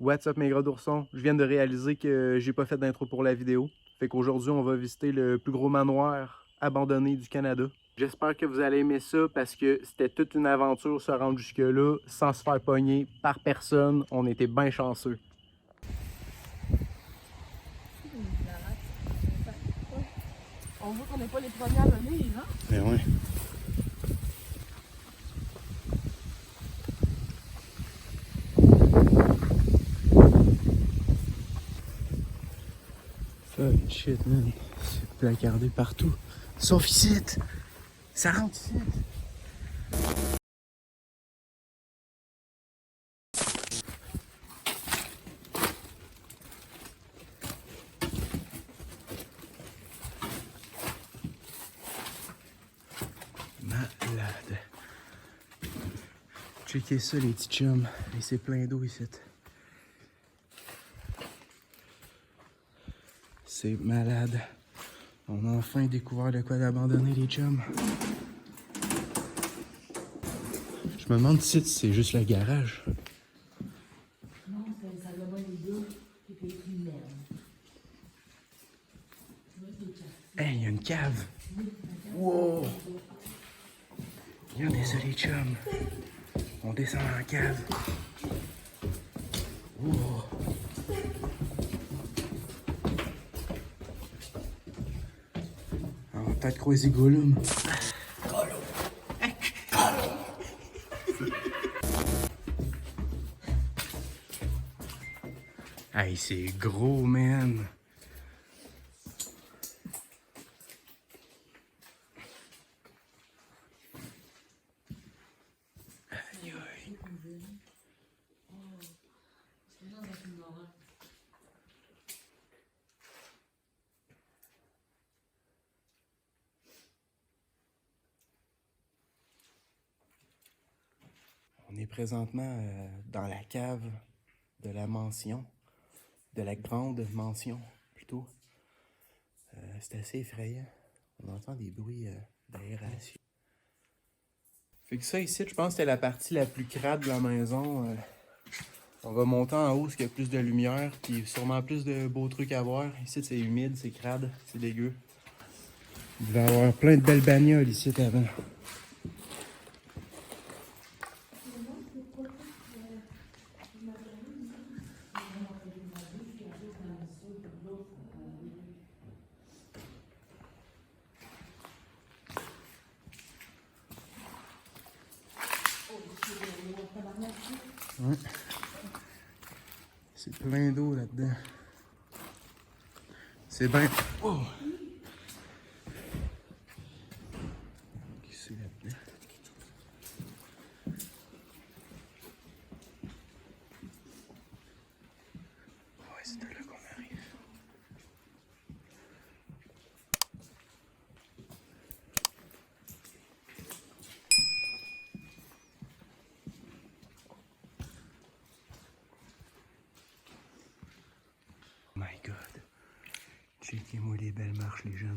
What's up mes gros d'ourson? Je viens de réaliser que j'ai pas fait d'intro pour la vidéo. Fait qu'aujourd'hui, on va visiter le plus gros manoir abandonné du Canada. J'espère que vous allez aimer ça parce que c'était toute une aventure se rendre jusque-là sans se faire pogner par personne. On était bien chanceux. On voit qu'on n'est pas les premiers à venir, hein? Ben ouais. Fucking shit, man. C'est placardé partout. Sauf ici. Ça rentre ici. Malade. Checkez ça, les petits chums. Et c'est plein d'eau ici. C'est malade. On a enfin découvert de quoi d'abandonner, les chums. Je me demande si c'est juste le garage. Non, ça doit être les deux qui fait une merde. Hey, il y a une cave. Wow! Regardez ça, les chums. On descend dans la cave. Wow! On va peut-être croiser Gollum. Hey, c'est gros, man. Aïe, aïe. On est présentement dans la cave de la mansion, de la grande mansion plutôt. C'est assez effrayant. On entend des bruits d'aération. Fait que ça ici, je pense que c'était la partie la plus crade de la maison. On va monter en haut, parce qu'il y a plus de lumière, puis sûrement plus de beaux trucs à voir. Ici, c'est humide, c'est crade, c'est dégueu. Il devait y avoir plein de belles bagnoles ici avant. Ouais. C'est plein d'eau là-dedans. C'est bien... Oh! Qu'est-ce que c'est là-dedans? Ouais, c'est de là qu'on arrive. Oh my God. Checkez-moi les belles marches, les jeunes.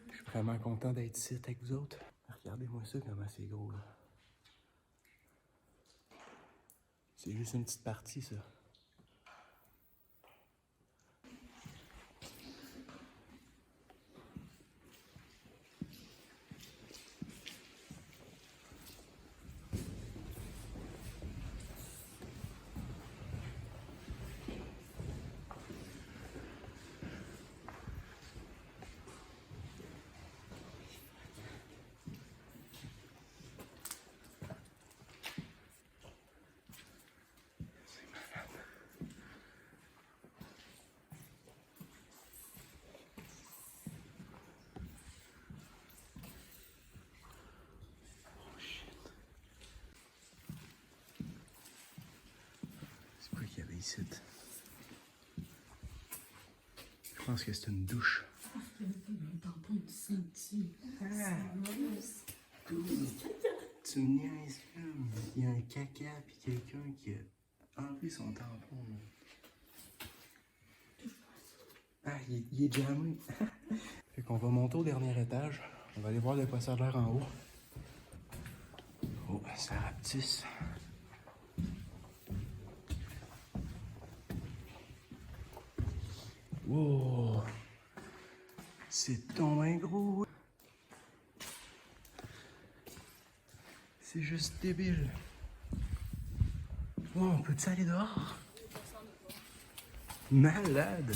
Je suis vraiment content d'être ici avec vous autres. Regardez-moi ça, comment c'est gros, là. C'est juste une petite partie, ça. C'est quoi qu'il y avait ici? Je pense que c'est une douche. Tu me niaises, là. Il y a un caca puis quelqu'un qui a enlevé son tampon. Ah, il est jammé. Fait qu'on va monter au dernier étage. On va aller voir de quoi ça a l'air en haut. Oh, ça rapetisse. Wow! C'est tellement gros! C'est juste débile! Wow, on peut-tu aller dehors? Malade!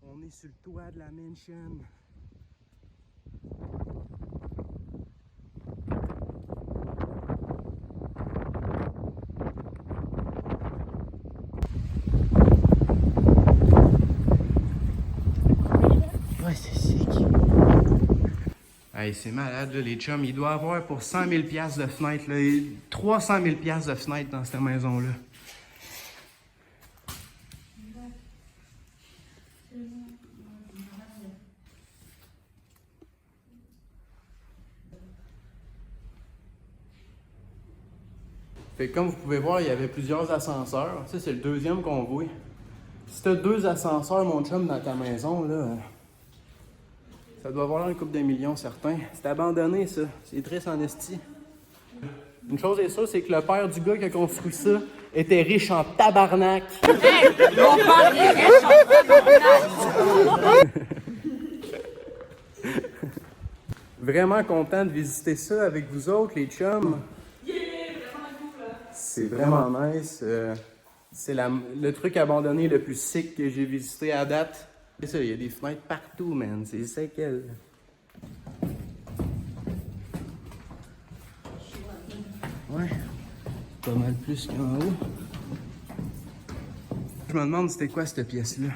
On est sur le toit de la mansion. Ouais, c'est sick. Hey, c'est malade, là, les chums. Il doit avoir pour 100 000 $ de fenêtre, là, et 300 000 $ de fenêtre dans cette maison-là. Fait que comme vous pouvez voir, il y avait plusieurs ascenseurs. Ça, c'est le deuxième qu'on voit. Si t'as 2 ascenseurs, mon chum, dans ta maison, là, ça doit avoir un couple de millions, certains. C'est abandonné, ça. C'est triste en esti. Une chose est sûre, c'est que le père du gars qui a construit ça était riche en tabarnak. Hey! Mon père est riche en tabarnak! Vraiment content de visiter ça avec vous autres, les chums. C'est vraiment nice. C'est le truc abandonné le plus sick que j'ai visité à date. C'est ça, il y a des fenêtres partout, man. C'est séquel. Ouais. Pas mal plus qu'en haut. Je me demande c'était quoi cette pièce-là.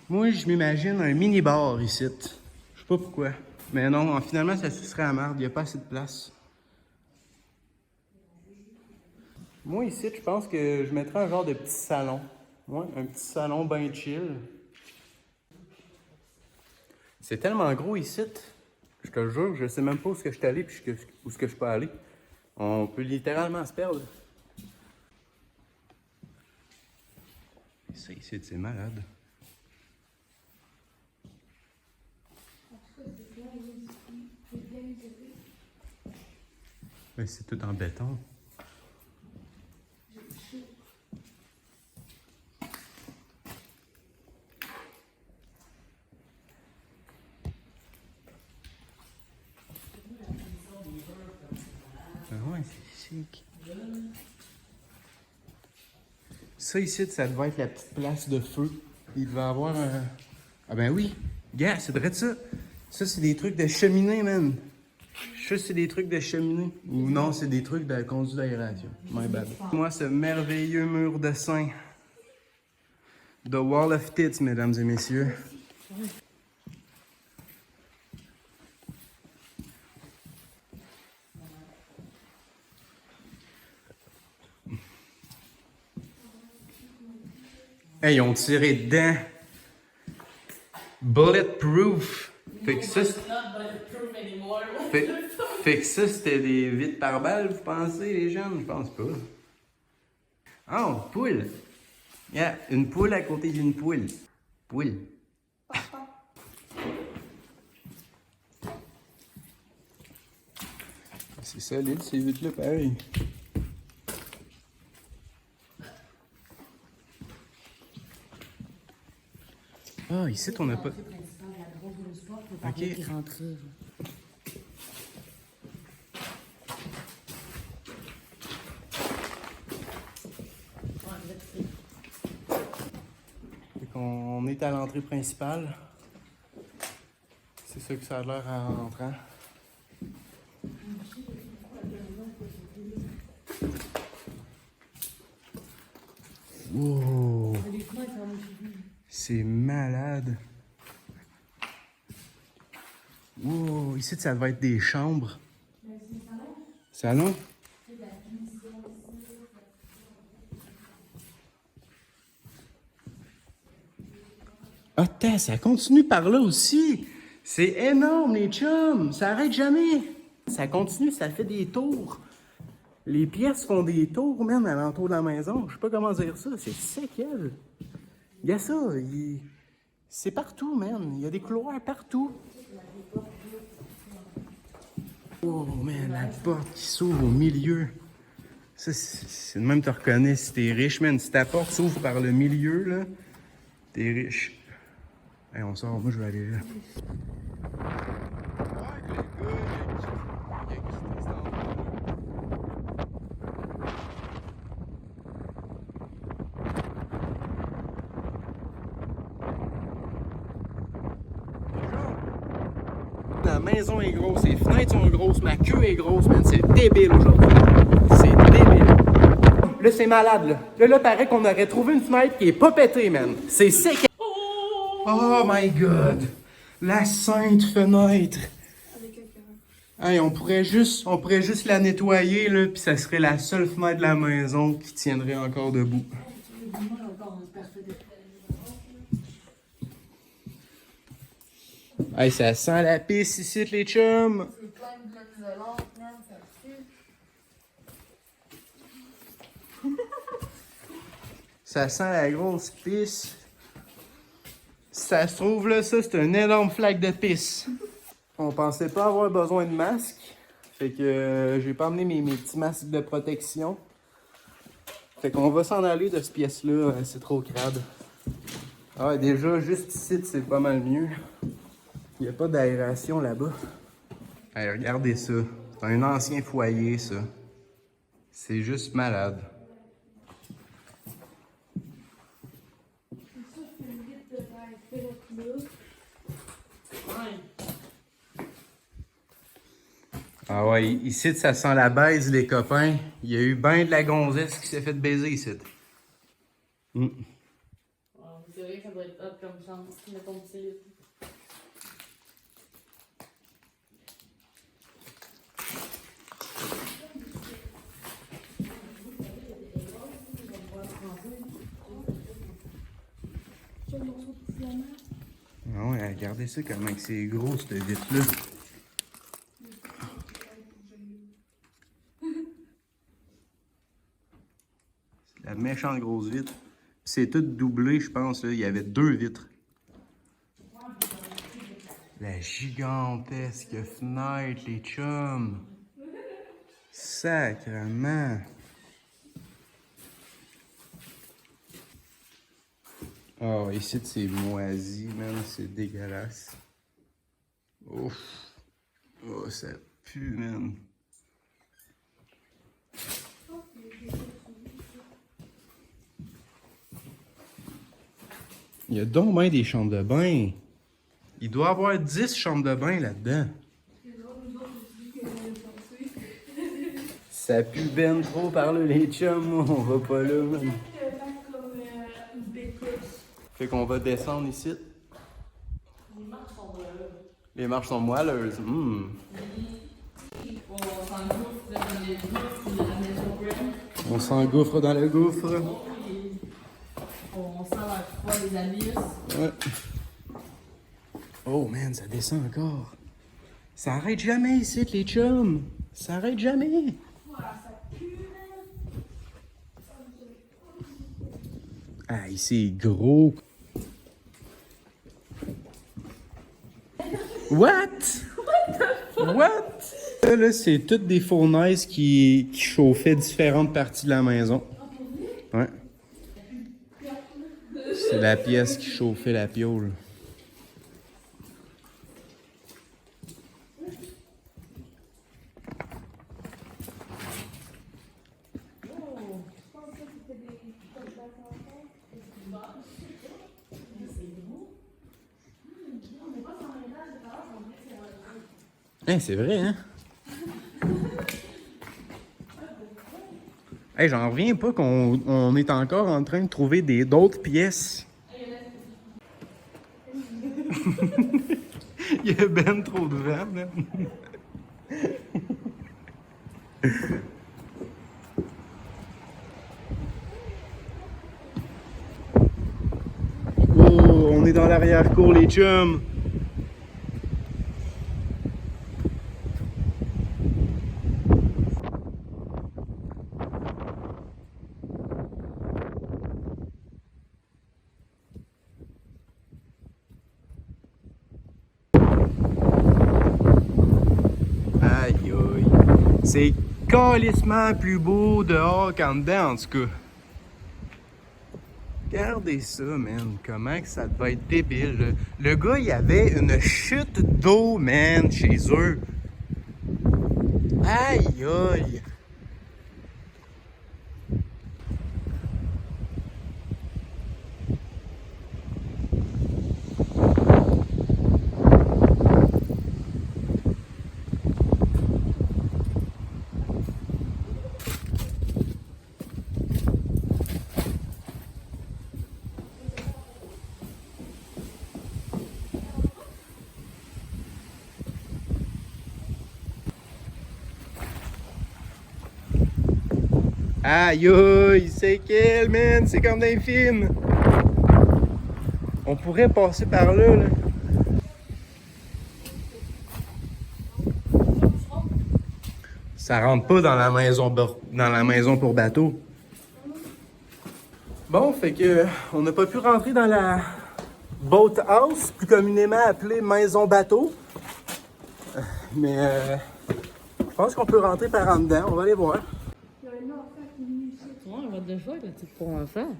Moi, je m'imagine un mini-bar ici. Je sais pas pourquoi. Mais non, finalement, ça serait à marde. Il n'y a pas assez de place. Moi, ici, je pense que je mettrais un genre de petit salon. Ouais, un petit salon bien chill. C'est tellement gros ici. Je te le jure, je sais même pas où est-ce que je suis allé et où est-ce que je peux aller. On peut littéralement se perdre. Ça ici, c'est malade. Mais c'est tout en béton. Ah ouais, c'est chic. Ça ici, ça devait être la petite place de feu. Il devait avoir un... Ah ben oui, gars, c'est vrai de ça. Ça, c'est des trucs de cheminée, man. Je sais que c'est des trucs de cheminée. Ou non, c'est des trucs de conduit d'aération. My bad. Moi, ce merveilleux mur de sein. The Wall of Tits, mesdames et messieurs. Hey, ils ont tiré dedans. Bulletproof. Fait que ça, fait que ça, c'était des vitres par balle, vous pensez, les jeunes? Je pense pas. Oh, poule. Yeah, une poule à côté d'une poule. Poule. C'est solide, ces vitres-là, pareil. Ah, ici, on n'a pas... Ok. On est à l'entrée principale. C'est ça que ça a l'air en entrant. Wow! C'est malade. Wow! Ici, ça devait être des chambres. Salon? Attends, ça continue par là aussi. C'est énorme, les chums. Ça arrête jamais. Ça continue, ça fait des tours. Les pièces font des tours, même, à l'entour de la maison. Je sais pas comment dire ça. C'est séquel. Il y a ça. C'est partout, man. Il y a des couloirs partout. Oh, man, la porte qui s'ouvre au milieu. Ça, c'est de même te reconnais si t'es riche, man. Si ta porte s'ouvre par le milieu, là, t'es riche. Hey, on sort. Moi, je vais aller là. La maison est grosse, les fenêtres sont grosses, ma queue est grosse, man. C'est débile aujourd'hui. C'est débile. Là, c'est malade, là. Là, paraît qu'on aurait trouvé une fenêtre qui est pas pétée, man. C'est sec. Oh my god. La sainte fenêtre. Hey, on pourrait juste la nettoyer, là, puis ça serait la seule fenêtre de la maison qui tiendrait encore debout. Hey, ça sent la pisse ici, les chums! C'est plein de blocs isolants, man, ça pue. Ça sent la grosse pisse. Si ça se trouve, là, ça, c'est une énorme flaque de pisse. On pensait pas avoir besoin de masque. Fait que j'ai pas emmené mes petits masques de protection. Fait qu'on va s'en aller de cette pièce-là. C'est trop crade. Ah, déjà, juste ici, c'est pas mal mieux. Il n'y a pas d'aération là-bas. Hey, regardez ça. C'est un ancien foyer, ça. C'est juste malade. Ah ouais, ici, ça sent la baise, les copains. Il y a eu ben de la gonzesse qui s'est fait baiser ici. C'est vrai que ça doit être hot comme chance, mettons que c'est. Ah ouais, regardez ça, comment c'est gros, cette vitre-là. C'est la méchante grosse vitre. C'est tout doublé, je pense. Là. Il y avait 2 vitres. La gigantesque fenêtre, les chums. Sacrement. Oh, ici, c'est moisi, man. C'est dégueulasse. Ouf. Oh, ça pue, man. Il y a donc bien des chambres de bain. Il doit y avoir 10 chambres de bain là-dedans. Ça pue ben trop par là, les chums. On va pas là, man. Fait qu'on va descendre ici. Les marches sont moelleuses. On s'engouffre dans le gouffre. On sent la froid des abysses. Ouais. Oh man, ça descend encore. Ça arrête jamais ici, les chums. Ça arrête jamais. Ah, ici, gros. What? What? Là, c'est toutes des fournaises qui chauffaient différentes parties de la maison. Ouais. C'est la pièce qui chauffait la piole. Hey, c'est vrai, hein? Hey, j'en reviens pas qu'on est encore en train de trouver d'autres pièces. Il y a ben trop de vent, man. Oh, on est dans l'arrière-cour, les chums. C'est calissement plus beau dehors qu'en dedans, en tout cas. Regardez ça, man. Comment que ça devait être débile. Le gars, il avait une chute d'eau, man, chez eux. Aïe, aïe. Aïe aïe, c'est quel, man? C'est comme dans les films. On pourrait passer par là, là. Ça rentre pas dans la maison pour bateau. Bon, fait que on n'a pas pu rentrer dans la boat house, plus communément appelée maison bateau. Mais je pense qu'on peut rentrer par en dedans. On va aller voir. Ouais, what the fuck, là, c'est pour enfants.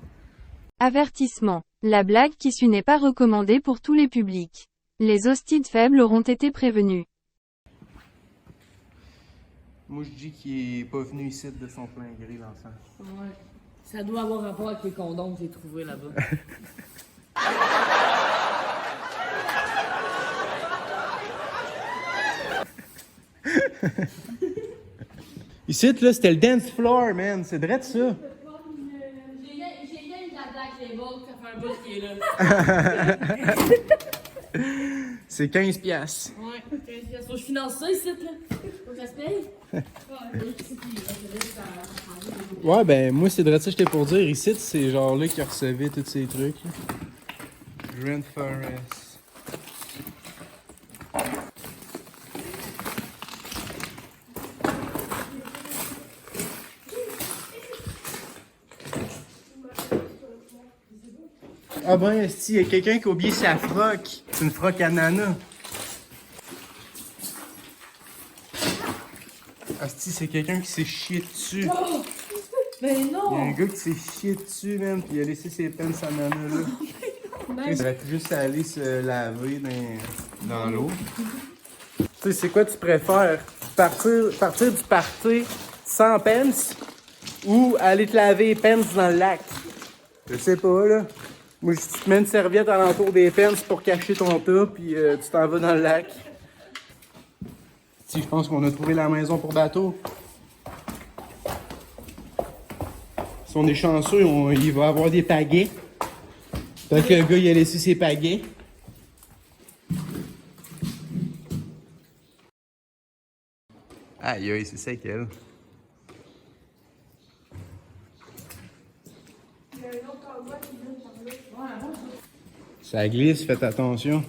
Avertissement. La blague qui suit n'est pas recommandée pour tous les publics. Les hostiles faibles auront été prévenus. Moi, je dis qu'il est pas venu ici de son plein gré, l'enfant. Ouais. Ça doit avoir rapport avec les condoms que j'ai trouvés là-bas. Ici, là, c'était le dance floor, man. C'est vrai de ça. J'ai gagné de la blague les balles, ça fait un bout qui est là. C'est 15 piastres. Ouais, faut que je finance ça ici, là. Faut que ça se paye. Ouais, ben, moi, c'est de ça que j'étais pour dire. Ici, c'est genre là qui recevait tous ces trucs. Grand Forest. Ah ben, esti, il y a quelqu'un qui a oublié sa froc. C'est une froc ananas. Esti, c'est quelqu'un qui s'est chié dessus. Oh! Mais Il y a non! un gars qui s'est chié dessus, man, puis il a laissé ses pens ananas là. Il aurait pu juste aller se laver dans l'eau. Tu sais, c'est quoi tu préfères? Partir du party sans pens ou aller te laver les pens dans le lac? Je sais pas, là. Moi, tu te mets une serviette alentour des pens pour cacher ton tas, puis tu t'en vas dans le lac. Si, je pense qu'on a trouvé la maison pour bateau. Si on est chanceux, il va avoir des pagaies. Peut-être que le gars, il a laissé ses pagaies. Aïe, aïe, c'est sec, elle. Ça glisse, faites attention.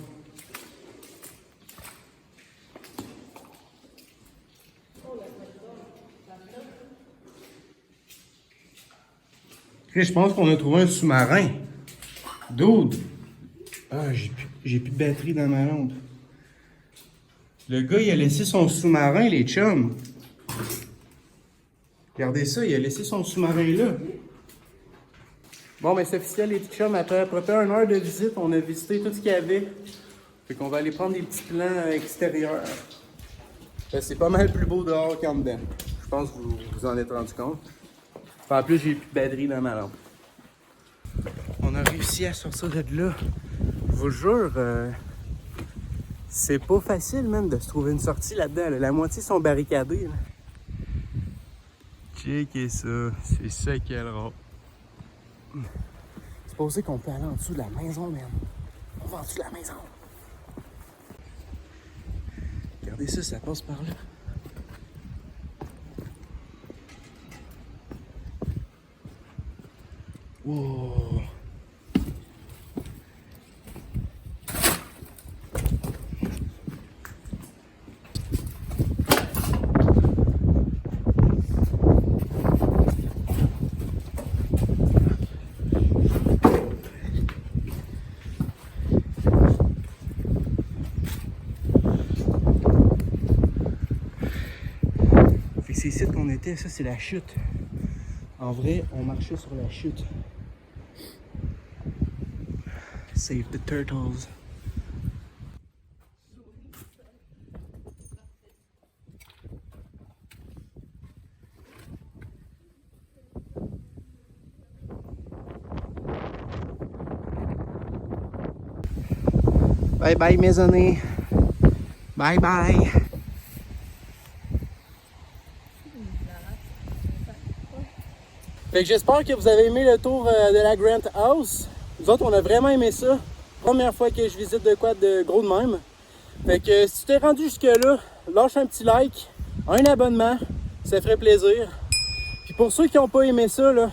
Je pense qu'on a trouvé un sous-marin. Dude! Ah, j'ai plus de batterie dans ma lampe. Le gars, il a laissé son sous-marin, les chums. Regardez ça, il a laissé son sous-marin là. Bon, mais c'est officiel, les petits chums. Après à peu près 1 heure de visite, on a visité tout ce qu'il y avait. Fait qu'on va aller prendre des petits plans extérieurs. C'est pas mal plus beau dehors qu'en dedans. Je pense que vous vous en êtes rendu compte. En plus, j'ai plus de batterie dans ma lampe. On a réussi à sortir de là. Je vous jure, c'est pas facile, même, de se trouver une sortie là-dedans. Là. La moitié sont barricadés. Là. Checkez ça. C'est ça qu'elle rend. C'est supposé qu'on peut aller en dessous de la maison, même. On va en dessous de la maison. Regardez ça, ça passe par là. Wow. c'est ici qu'on était, ça c'est la chute. En vrai, on marchait sur la chute. Save the turtles. Bye bye mes amis. Bye bye. Fait que j'espère que vous avez aimé le tour de la Grant House. Nous autres, on a vraiment aimé ça. Première fois que je visite de quoi de gros de même. Fait que si tu t'es rendu jusque là, lâche un petit like, un abonnement, ça ferait plaisir. Puis pour ceux qui n'ont pas aimé ça, là,